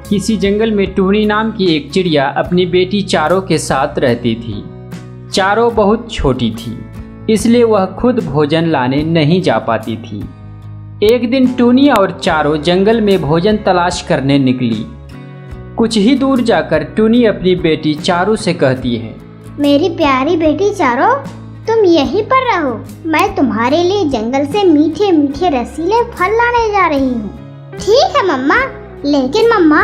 किसी जंगल में टूनी नाम की एक चिड़िया अपनी बेटी चारों के साथ रहती थी। चारों बहुत छोटी थी, इसलिए वह खुद भोजन लाने नहीं जा पाती थी। एक दिन टूनी और चारों जंगल में भोजन तलाश करने निकली। कुछ ही दूर जाकर टूनी अपनी बेटी चारों से कहती है, मेरी प्यारी बेटी चारों, तुम यहीं पर रहो, मैं तुम्हारे लिए जंगल से मीठे मीठे रसीले फल लाने जा रही हूँ। ठीक है मम्मा, लेकिन मम्मा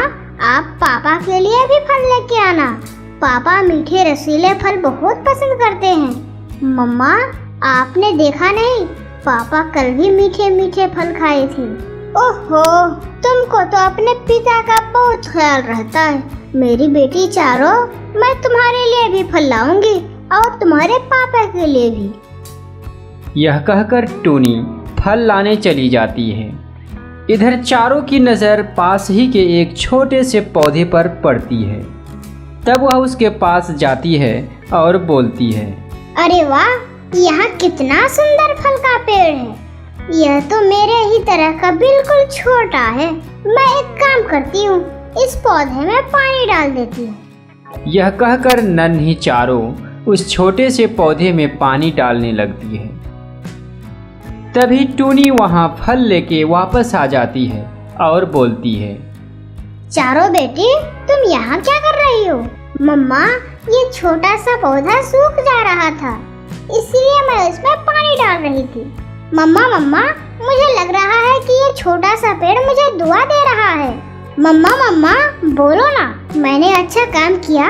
आप पापा के लिए भी फल लेके आना। पापा मीठे रसीले फल बहुत पसंद करते हैं। मम्मा आपने देखा नहीं, पापा कल भी मीठे मीठे फल खाए थे। ओहो, तुमको तो अपने पिता का बहुत ख्याल रहता है। मेरी बेटी चारों, मैं तुम्हारे लिए भी फल लाऊंगी और तुम्हारे पापा के लिए भी। यह कहकर टूनी फल लाने चली जाती है। इधर चारों की नज़र पास ही के एक छोटे से पौधे पर पड़ती है। तब वह उसके पास जाती है और बोलती है, अरे वाह, यहाँ कितना सुंदर फल का पेड़ है। यह तो मेरे ही तरह का बिल्कुल छोटा है। मैं एक काम करती हूँ, इस पौधे में पानी डाल देती हूँ। यह कहकर नन्ही चारों उस छोटे से पौधे में पानी डालने लगती है। तभी टूनी वहाँ फल लेके वापस आ जाती है और बोलती है, चारों बेटी, तुम यहाँ क्या कर रही हो? मम्मा, ये छोटा सा पौधा सूख जा रहा था, इसलिए मैं उसमें पानी डाल रही थी। मम्मा, मुझे लग रहा है कि ये छोटा सा पेड़ मुझे दुआ दे रहा है। मम्मा, बोलो ना, मैंने अच्छा काम किया?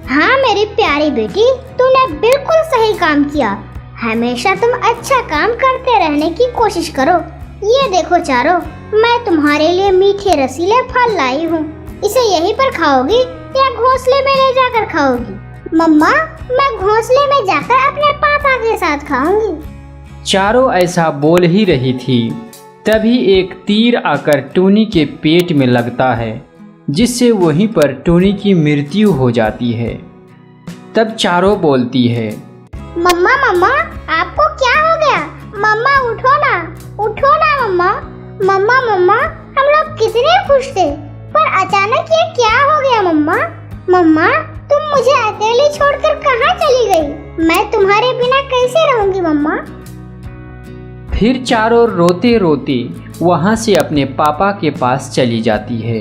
हाँ मेरी प्यारी बेटी, तूने बिल्कुल सही काम किया। हमेशा तुम अच्छा काम करते रहने की कोशिश करो। ये देखो चारों, मैं तुम्हारे लिए मीठे रसीले फल लाई हूँ। इसे यहीं पर खाओगी या घोंसले में ले जाकर खाओगी? मम्मा, मैं घोंसले में जाकर अपने पापा के साथ खाऊंगी। चारों ऐसा बोल ही रही थी, तभी एक तीर आकर टूनी के पेट में लगता है, जिससे वहीं पर टूनी की मृत्यु हो जाती है। तब चारों बोलती है, मम्मा, आपको क्या हो गया? मम्मा उठो ना मम्मा। मम्मा, हम लोग कितने खुश थे, पर अचानक ये क्या हो गया मम्मा? मम्मा, तुम मुझे अकेली छोड़कर कहाँ चली गई? मैं तुम्हारे बिना कैसे रहूंगी मम्मा? फिर चारों रोते रोते वहाँ से अपने पापा के पास चली जाती है।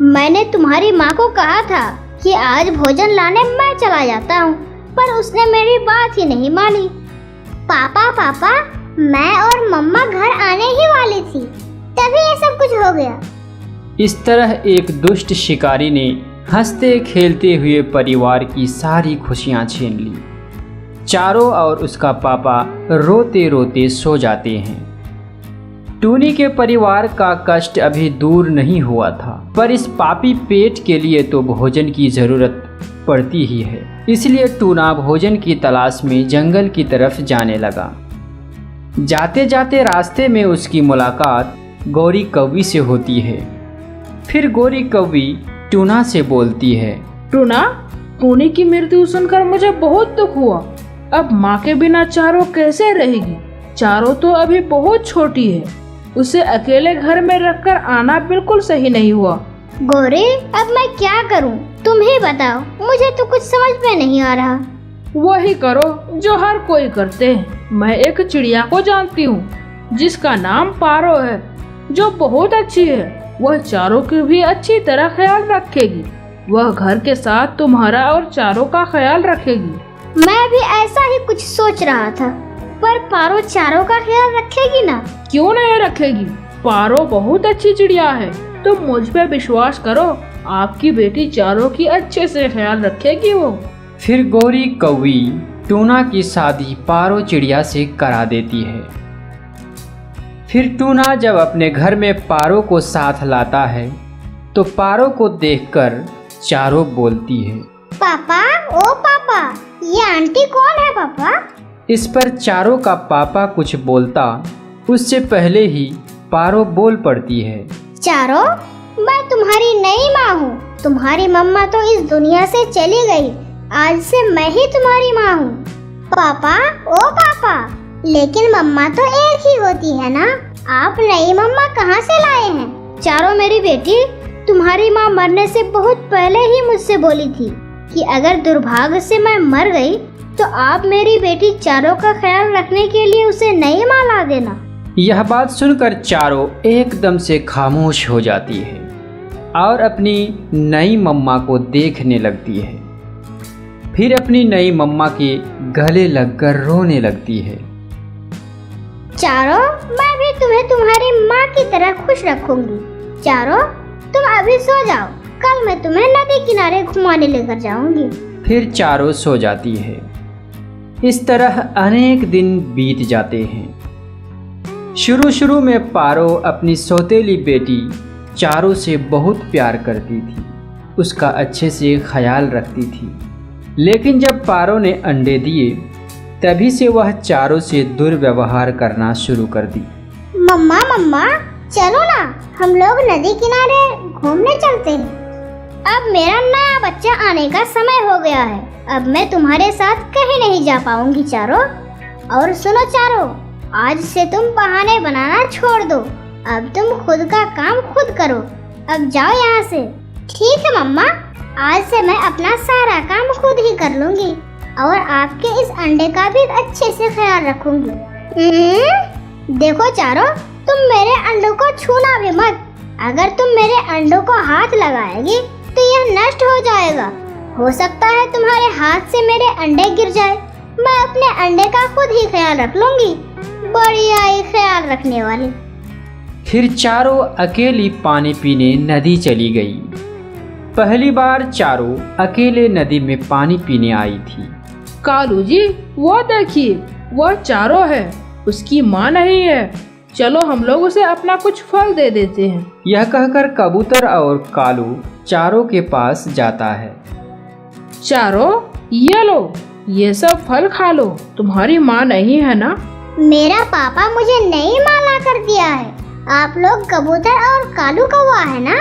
मैंने तुम्हारी माँ को कहा था कि आज भोजन लाने मैं चला जाता हूँ, पर उसने मेरी बात ही नहीं मानी। पापा, मैं और मम्मा घर आने ही वाली थी, तभी ये सब कुछ हो गया। इस तरह एक दुष्ट शिकारी ने हंसते खेलते हुए परिवार की सारी खुशियां छीन ली। चारों और उसका पापा रोते रोते सो जाते हैं। टूनी के परिवार का कष्ट अभी दूर नहीं हुआ था, पर इस पापी पेट के लिए तो भोजन की जरूरत पड़ती ही है। इसलिए टूना भोजन की तलाश में जंगल की तरफ जाने लगा। जाते जाते रास्ते में उसकी मुलाकात गौरी कौवी से होती है। फिर गौरी कौवी टूना से बोलती है, टूना, टूनी की मृत्यु सुनकर मुझे बहुत दुख हुआ। अब माँ के बिना चारों कैसे रहेगी? चारों तो अभी बहुत छोटी है, उसे अकेले घर में रखकर आना बिल्कुल सही नहीं हुआ। गौरी, अब मैं क्या करूं? तुम ही बताओ, मुझे तो कुछ समझ में नहीं आ रहा। वही करो जो हर कोई करते हैं। मैं एक चिड़िया को जानती हूँ जिसका नाम पारो है, जो बहुत अच्छी है। वह चारों की भी अच्छी तरह ख्याल रखेगी। वह घर के साथ तुम्हारा और चारों का ख्याल रखेगी। मैं भी ऐसा ही कुछ सोच रहा था, पर पारो चारों का ख्याल रखेगी ना? क्यों नहीं रखेगी? पारो बहुत अच्छी चिड़िया है, तुम मुझ पे विश्वास करो। आपकी बेटी चारों की अच्छे से ख्याल रखेगी वो। फिर गौरी कौवी टूना की शादी पारो चिड़िया से करा देती है। फिर टूना जब अपने घर में पारो को साथ लाता है तो पारो को देखकर चारों बोलती है, पापा, ओ पापा, ये आंटी कौन है पापा? इस पर चारों का पापा कुछ बोलता उससे पहले ही पारो बोल पड़ती है, चारों, मैं तुम्हारी नई माँ हूँ। तुम्हारी मम्मा तो इस दुनिया से चली गई, आज से मैं ही तुम्हारी माँ हूँ। पापा, ओ पापा, लेकिन मम्मा तो एक ही होती है ना? आप नई मम्मा कहाँ से लाए हैं? चारों मेरी बेटी, तुम्हारी माँ मरने से बहुत पहले ही मुझसे बोली थी कि अगर दुर्भाग्य से मैं मर गई तो आप मेरी बेटी चारों का ख्याल रखने के लिए उसे नई माँ ला देना। यह बात सुनकर चारों एकदम से खामोश हो जाती है और अपनी नई मम्मा को देखने लगती है। फिर अपनी नई मम्मा के गले लगकर रोने लगती है। चारों, मैं भी तुम्हें तुम्हारी माँ की तरह खुश रखूंगी। चारों, तुम अभी सो जाओ, कल मैं तुम्हें नदी किनारे घुमाने लेकर जाऊंगी। फिर चारों सो जाती है। इस तरह अनेक दिन बीत जाते हैं। शुरू में पारो अपनी सौतेली बेटी चारों से बहुत प्यार करती थी, उसका अच्छे से ख्याल रखती थी। लेकिन जब पारो ने अंडे दिए तभी से वह चारों से दुर्व्यवहार करना शुरू कर दी। मम्मा मम्मा, चलो ना, हम लोग नदी किनारे घूमने चलते हैं। अब मेरा नया बच्चा आने का समय हो गया है। अब मैं तुम्हारे साथ कहीं नहीं जा पाऊंगी चारों। और सुनो चारों, आज से तुम बहाने बनाना छोड़ दो। अब तुम खुद का काम खुद करो। अब जाओ यहाँ से। ठीक है मम्मा, आज से मैं अपना सारा काम खुद ही कर लूंगी और आपके इस अंडे का भी अच्छे से ख्याल रखूंगी। देखो चारों, तुम मेरे अंडों को छूना भी मत। अगर तुम मेरे अंडों को हाथ लगाएगी तो यह नष्ट हो जाएगा। हो सकता है तुम्हारे हाथ से मेरे अंडे गिर जाए। मैं अपने अंडे का खुद ही ख्याल रख लूंगी। बढ़िया ही ख्याल रखने वाली। फिर चारों अकेली पानी पीने नदी चली गई। पहली बार चारों अकेले नदी में पानी पीने आई थी। कालू जी, वो देखिए, वह चारों है, उसकी माँ नहीं है। चलो हम लोग उसे अपना कुछ फल दे देते हैं। यह कहकर कबूतर और कालू चारों के पास जाता है। चारों, ये लो, ये सब फल खा लो। तुम्हारी माँ नहीं है ना? मेरा पापा मुझे नई माँ ला कर दिया है। आप लोग कबूतर और कालू कौवा है ना?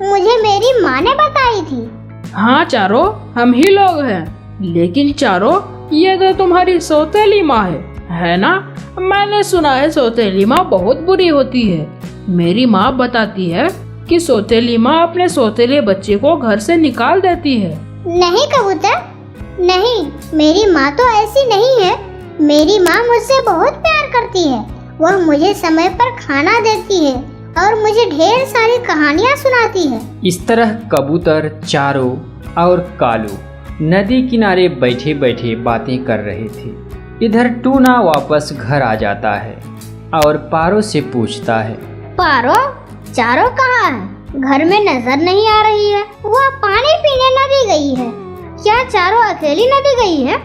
मुझे मेरी माँ ने बताई थी। हाँ चारों, हम ही लोग हैं। लेकिन चारों, ये तो तुम्हारी सौतेली माँ है ना? मैंने सुना है सौतेली माँ बहुत बुरी होती है। मेरी माँ बताती है कि सौतेली माँ अपने सौतेले बच्चे को घर से निकाल देती है। नहीं कबूतर, नहीं, मेरी माँ तो ऐसी नहीं है। मेरी माँ मुझसे बहुत प्यार करती है। वह मुझे समय पर खाना देती है और मुझे ढेर सारी कहानियाँ सुनाती है। इस तरह कबूतर, चारों और कालू नदी किनारे बैठे बैठे बातें कर रहे थे। इधर टूना वापस घर आ जाता है और पारो से पूछता है, पारो, चारों कहाँ है? घर में नजर नहीं आ रही है। वह पानी पीने नदी गई है। क्या चारों अकेली नदी गई है?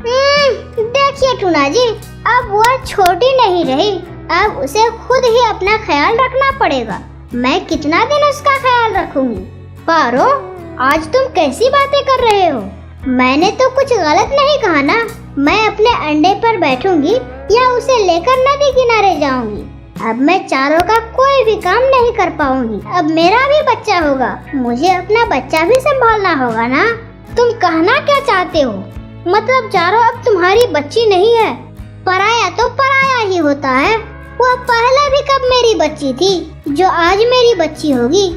देखिए टूना जी, अब वह छोटी नहीं रही। अब उसे खुद ही अपना ख्याल रखना पड़ेगा। मैं कितना दिन उसका ख्याल रखूंगी। पारो, आज तुम कैसी बातें कर रहे हो? मैंने तो कुछ गलत नहीं कहा ना। मैं अपने अंडे पर बैठूंगी या उसे लेकर नदी किनारे जाऊंगी। अब मैं चारों का कोई भी काम नहीं कर पाऊंगी। अब मेरा भी बच्चा होगा, मुझे अपना बच्चा भी संभालना होगा ना। तुम कहना क्या चाहते हो? मतलब चारों अब तुम्हारी बच्ची नहीं है? पराया तो पराया ही होता है। वह पहले भी कब मेरी बच्ची थी जो आज मेरी बच्ची होगी।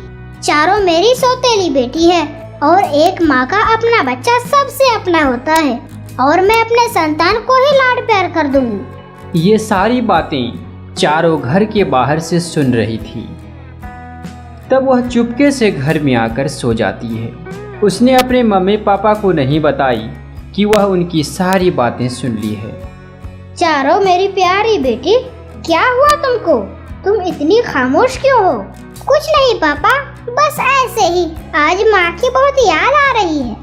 चारों मेरी सौतेली बेटी है और एक माँ का अपना बच्चा सबसे अपना होता है और मैं अपने संतान को ही लाड प्यार कर दूंगी। ये सारी बातें चारों घर के बाहर से सुन रही थी। तब वह चुपके से घर में आकर सो जाती है। उसने अपने मम्मी पापा को नहीं बताई कि वह उनकी सारी बातें सुन ली है। चारों मेरी प्यारी बेटी, क्या हुआ तुमको? तुम इतनी खामोश क्यों हो? कुछ नहीं पापा, बस ऐसे ही। आज माँ की बहुत याद आ रही है।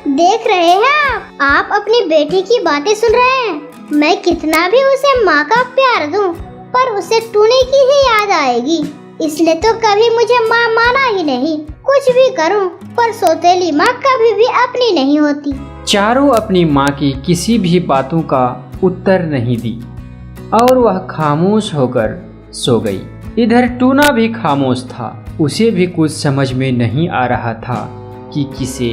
देख रहे हैं आप अपनी बेटी की बातें सुन रहे हैं। मैं कितना भी उसे माँ का प्यार दूं, पर उसे टूने की ही याद आएगी। इसलिए तो कभी मुझे माँ माना ही नहीं। कुछ भी करूं, पर सौतेली माँ कभी भी अपनी नहीं होती। चारों अपनी माँ की किसी भी बातों का उत्तर नहीं दी और वह खामोश होकर सो गई। इधर टूना भी खामोश था। उसे भी कुछ समझ में नहीं आ रहा था कि किसे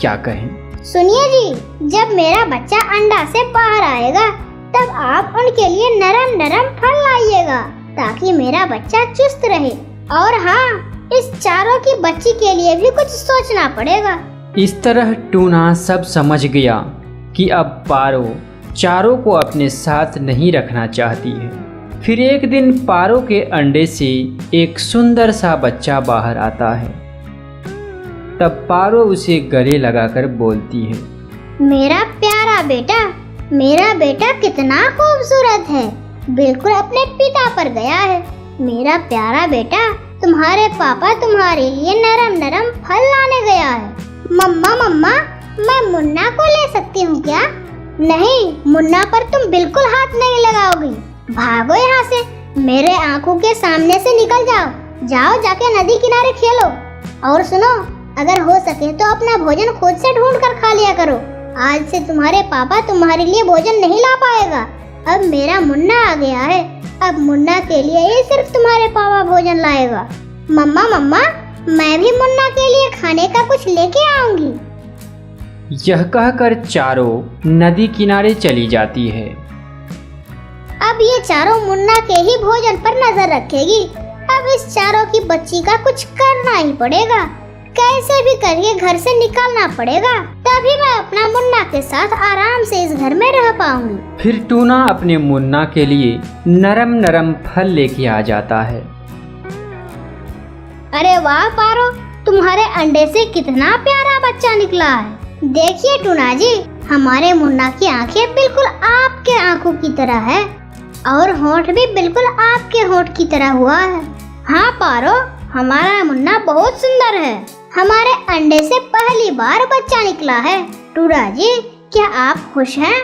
क्या कहें। सुनिए जी, जब मेरा बच्चा अंडा से बाहर आएगा तब आप उनके लिए नरम नरम फल लाइएगा ताकि मेरा बच्चा चुस्त रहे और हाँ, इस चारों की बच्ची के लिए भी कुछ सोचना पड़ेगा। इस तरह टूना सब समझ गया कि अब पारो चारों को अपने साथ नहीं रखना चाहती है। फिर एक दिन पारो के अंडे से एक सुंदर सा बच्चा बाहर आता है। तब पारो उसे गले लगाकर बोलती है, मेरा प्यारा बेटा, मेरा बेटा कितना खूबसूरत है, बिल्कुल अपने पिता पर गया है। मेरा प्यारा बेटा, तुम्हारे पापा तुम्हारे लिए नरम नरम फल लाने गया है। मम्मा मम्मा, मैं मुन्ना को ले सकती हूँ क्या? नहीं, मुन्ना पर तुम बिल्कुल हाथ नहीं लगाओगी। भागो यहाँ से, मेरे आंखों के सामने से निकल जाओ। जाओ जाके नदी किनारे खेलो। और सुनो, अगर हो सके तो अपना भोजन खुद से ढूंढ कर खा लिया करो। आज से तुम्हारे पापा तुम्हारे लिए भोजन नहीं ला पाएगा। अब मेरा मुन्ना आ गया है, अब मुन्ना के लिए ही सिर्फ तुम्हारे पापा भोजन लाएगा। मम्मा मम्मा, मैं भी मुन्ना के लिए खाने का कुछ लेके आऊंगी। यह कहकर चारों नदी किनारे चली जाती है। अब ये चारों मुन्ना के ही भोजन पर नजर रखेगी। अब इस चारों की बच्ची का कुछ करना ही पड़ेगा। कैसे भी करके घर से निकालना पड़ेगा, तभी मैं अपना मुन्ना के साथ आराम से इस घर में रह पाऊंगी। फिर टूना अपने मुन्ना के लिए नरम नरम फल लेके आ जाता है। अरे वाह पारो, तुम्हारे अंडे से कितना प्यारा बच्चा निकला है। देखिए टूना जी, हमारे मुन्ना की आंखें बिल्कुल आपके आंखों की तरह है और होंठ भी बिल्कुल आपके होंठ की तरह हुआ है। हाँ पारो, हमारा मुन्ना बहुत सुंदर है। हमारे अंडे से पहली बार बच्चा निकला है। टूना जी, क्या आप खुश हैं?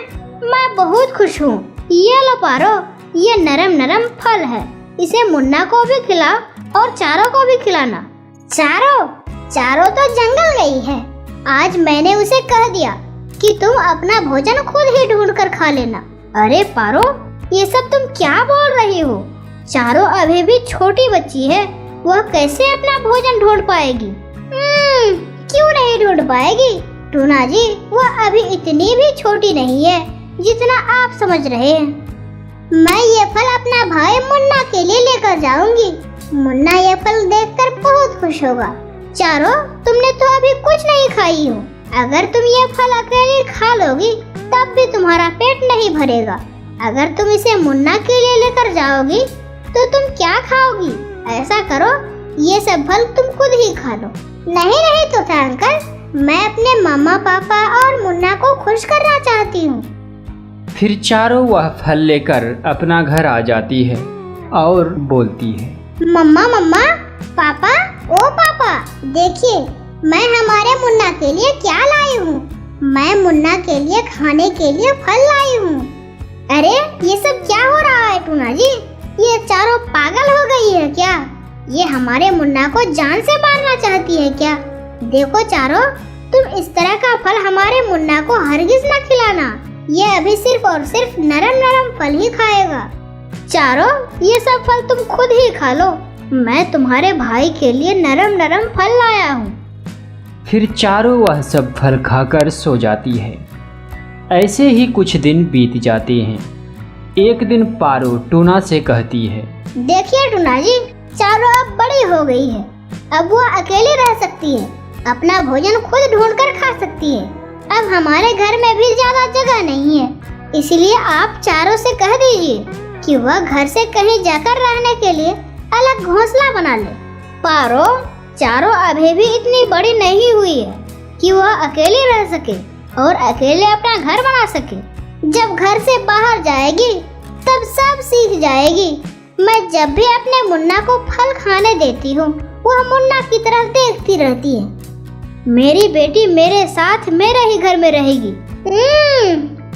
मैं बहुत खुश हूँ। ये लो पारो, ये नरम नरम फल है, इसे मुन्ना को भी खिलाओ और चारों को भी खिलाना। चारों तो जंगल गई है। आज मैंने उसे कह दिया कि तुम अपना भोजन खुद ही ढूंढ कर खा लेना। अरे पारो, ये सब तुम क्या बोल रही हो? चारों अभी भी छोटी बच्ची है, वह कैसे अपना भोजन ढूंढ पाएगी? क्यों नहीं ढूंढ पाएगी? टूना जी, वह अभी इतनी भी छोटी नहीं है जितना आप समझ रहे हैं। मैं ये फल अपना भाई मुन्ना के लिए लेकर जाऊंगी। मुन्ना ये फल देखकर बहुत खुश होगा। चारों, तुमने तो अभी कुछ नहीं खाई हो। अगर तुम ये फल अकेले खा लोगी तब भी तुम्हारा पेट नहीं भरेगा। अगर तुम इसे मुन्ना के लिए लेकर जाओगी तो तुम क्या खाओगी? ऐसा करो, ये सब फल तुम खुद ही खा लो। नहीं तोता अंकल, मैं अपने मम्मा पापा और मुन्ना को खुश करना चाहती हूँ। फिर चारों वह फल लेकर अपना घर आ जाती है और बोलती है, मम्मा मम्मा, पापा, ओ पापा, देखिए मैं हमारे मुन्ना के लिए क्या लाई हूँ। मैं मुन्ना के लिए खाने के लिए फल लाई हूँ। अरे ये सब क्या हो रहा है टूना जी? ये चारों पागल हो गई है क्या? ये हमारे मुन्ना को जान से मारना चाहती है क्या? देखो चारों, तुम इस तरह का फल हमारे मुन्ना को हरगिज न खिलाना। ये अभी सिर्फ और सिर्फ नरम नरम फल ही खाएगा। चारों, ये सब फल तुम खुद ही खा लो। मैं तुम्हारे भाई के लिए नरम नरम फल लाया हूँ। फिर चारों वह सब फल खाकर सो जाती है। ऐसे ही कुछ दिन बीत जाते हैं। एक दिन पारो टूना से कहती है, देखिए टूना जी, चारों अब बड़ी हो गई है। अब वो अकेली रह सकती है, अपना भोजन खुद ढूंढकर खा सकती है। अब हमारे घर में भी ज्यादा जगह नहीं है, इसलिए आप चारों से कह दीजिए कि वह घर से कहीं जाकर रहने के लिए अलग घोंसला बना ले। पारो, चारों अभी भी इतनी बड़ी नहीं हुई है कि वह अकेली रह सके और अकेले अपना घर बना सके। जब घर से बाहर जाएगी तब सब सीख जाएगी। मैं जब भी अपने मुन्ना को फल खाने देती हूँ, वह मुन्ना की तरफ देखती रहती है। मेरी बेटी मेरे साथ मेरे ही घर में रहेगी।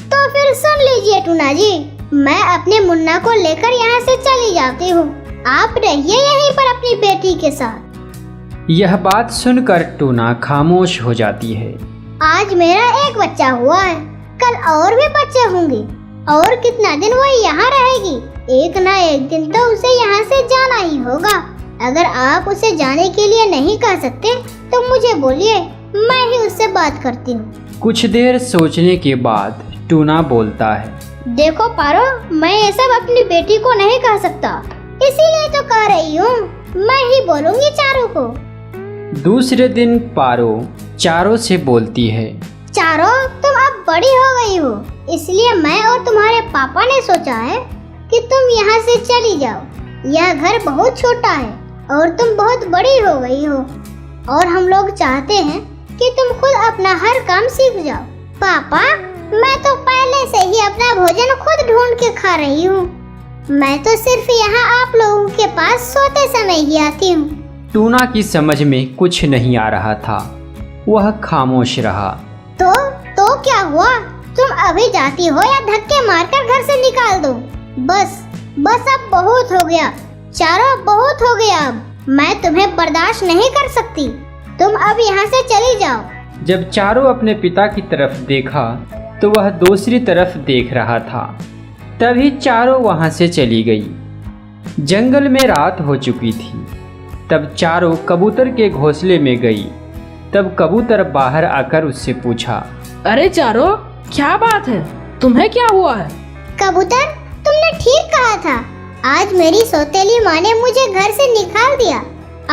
तो फिर सुन लीजिए टूना जी, मैं अपने मुन्ना को लेकर यहाँ से चली जाती हूँ। आप रहिए यहीं पर अपनी बेटी के साथ। यह बात सुनकर टूना खामोश हो जाती है। आज मेरा एक बच्चा हुआ है, कल और भी बच्चे होंगे और कितना दिन वह यहाँ रहेगी। एक ना एक दिन तो उसे यहाँ से जाना ही होगा। अगर आप उसे जाने के लिए नहीं कह सकते तो मुझे बोलिए, मैं ही उससे बात करती हूँ। कुछ देर सोचने के बाद टूना बोलता है, देखो पारो, मैं ये सब अपनी बेटी को नहीं कह सकता, इसीलिए तो कह रही हूँ। मैं ही बोलूंगी चारों को। दूसरे दिन पारो चारों से बोलती है, चारों, तुम अब बड़ी हो गई हो, इसलिए मैं और तुम्हारे पापा ने सोचा है कि तुम यहाँ से चली जाओ। यह घर बहुत छोटा है और तुम बहुत बड़ी हो गई हो, और हम लोग चाहते हैं कि तुम खुद अपना हर काम सीख जाओ। पापा, मैं तो पहले से ही अपना भोजन खुद ढूंढ के खा रही हूँ। मैं तो सिर्फ यहाँ आप लोगों के पास सोते समय ही आती हूँ। टूना की समझ में कुछ नहीं आ रहा था, वह खामोश रहा। तो क्या हुआ? तुम अभी जाती हो या धक्के मारकर घर से निकाल दो? बस अब बहुत हो गया चारों, बहुत हो गया। अब मैं तुम्हें बर्दाश्त नहीं कर सकती। तुम अब यहाँ से चली जाओ। जब चारों अपने पिता की तरफ देखा तो वह दूसरी तरफ देख रहा था। तभी चारों वहाँ से चली गई। जंगल में रात हो चुकी थी। तब चारों कबूतर के घोंसले में गई। तब कबूतर बाहर आकर उससे पूछा, अरे चारों, क्या बात है? तुम्हें क्या हुआ है? कबूतर, तुमने ठीक कहा था। आज मेरी सौतेली माँ ने मुझे घर से निकाल दिया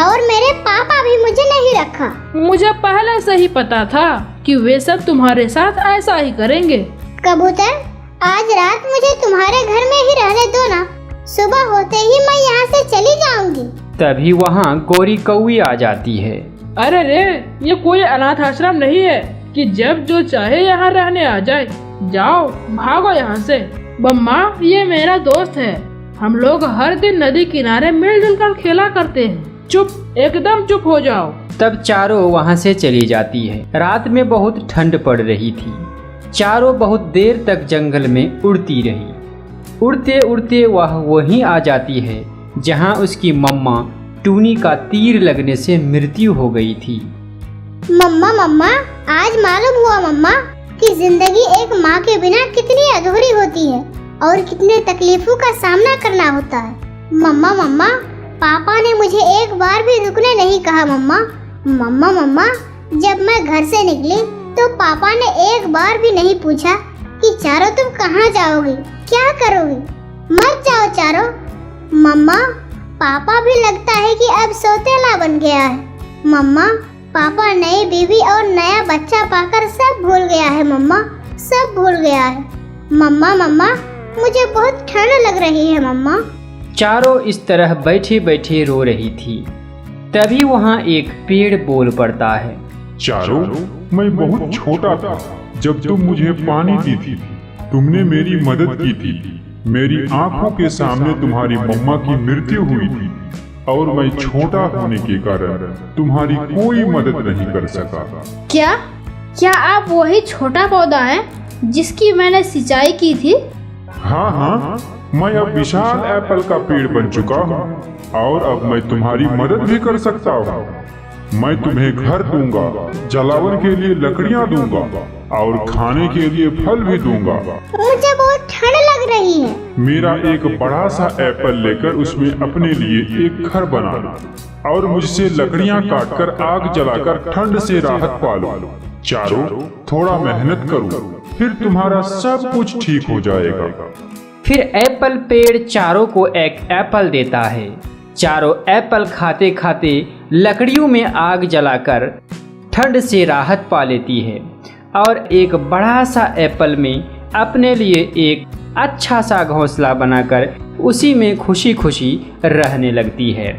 और मेरे पापा भी मुझे नहीं रखा। मुझे पहले से ही पता था कि वे सब तुम्हारे साथ ऐसा ही करेंगे। कबूतर, आज रात मुझे तुम्हारे घर में ही रहने दो ना। सुबह होते ही मैं यहाँ से चली जाऊंगी। तभी वहाँ गोरी कौवी आ जाती है। अरे रे, ये कोई अनाथ आश्रम नहीं है कि जब जो चाहे यहाँ रहने आ जाए। जाओ, भागो यहाँ से। मम्मा, ये मेरा दोस्त है। हम लोग हर दिन नदी किनारे मिलजुल कर खेला करते हैं। चुप, एकदम चुप हो जाओ। तब चारों वहाँ से चली जाती है। रात में बहुत ठंड पड़ रही थी। चारों बहुत देर तक जंगल में उड़ती रही। उड़ते उड़ते वह वहीं आ जाती है जहाँ उसकी मम्मा टूनी का तीर लगने से मृत्यु हो गई थी। मम्मा, आज मालूम हुआ मम्मा कि जिंदगी एक माँ के बिना कितनी अधूरी होती है और कितने तकलीफों का सामना करना होता है। मम्मा, पापा ने मुझे एक बार भी रुकने नहीं कहा। मम्मा, जब मैं घर से निकली तो पापा ने एक बार भी नहीं पूछा कि चारों तुम कहाँ जाओगी, क्या करोगी। मत जाओ चारों। मम्मा, पापा भी लगता है कि अब सौतेला बन गया है। मम्मा, पापा नई बीवी और नया बच्चा पाकर सब भूल गया है। मम्मा, सब भूल गया है। मम्मा, मुझे बहुत ठंड लग रही है। मम्मा। चारों इस तरह बैठे बैठे रो रही थी। तभी वहाँ एक पेड़ बोल पड़ता है, चारों, मैं बहुत छोटा था जब तुम मुझे पानी दी थी। तुमने मेरी मदद की थी। मेरी आंखों के सामने तुम्हारी मम्मा की मृत्यु हुई थी और मैं छोटा होने के कारण तुम्हारी कोई मदद नहीं कर सका। क्या आप वही छोटा पौधा है जिसकी मैंने सिंचाई की थी? हाँ, मैं अब विशाल एप्पल का पेड़ बन चुका हूँ और अब मैं तुम्हारी मदद भी कर सकता हूँ। मैं तुम्हें घर दूंगा, जलावन के लिए लकड़ियाँ दूंगा और खाने के लिए फल भी दूंगा। मुझे बहुत ठंड लग रही है। मेरा एक बड़ा सा एप्पल लेकर उसमें अपने लिए एक घर बना लो और मुझसे लकड़ियाँ काटकर आग जलाकर ठंड से राहत पालो। चारों, थोड़ा मेहनत करो, फिर तुम्हारा सब कुछ ठीक हो जाएगा। फिर एप्पल पेड़ चारों को एक एप्पल देता है। चारों एप्पल खाते खाते लकड़ियों में आग जलाकर ठंड से राहत पा लेती है और एक बड़ा सा एप्पल में अपने लिए एक अच्छा सा घोंसला बनाकर उसी में खुशी खुशी रहने लगती है।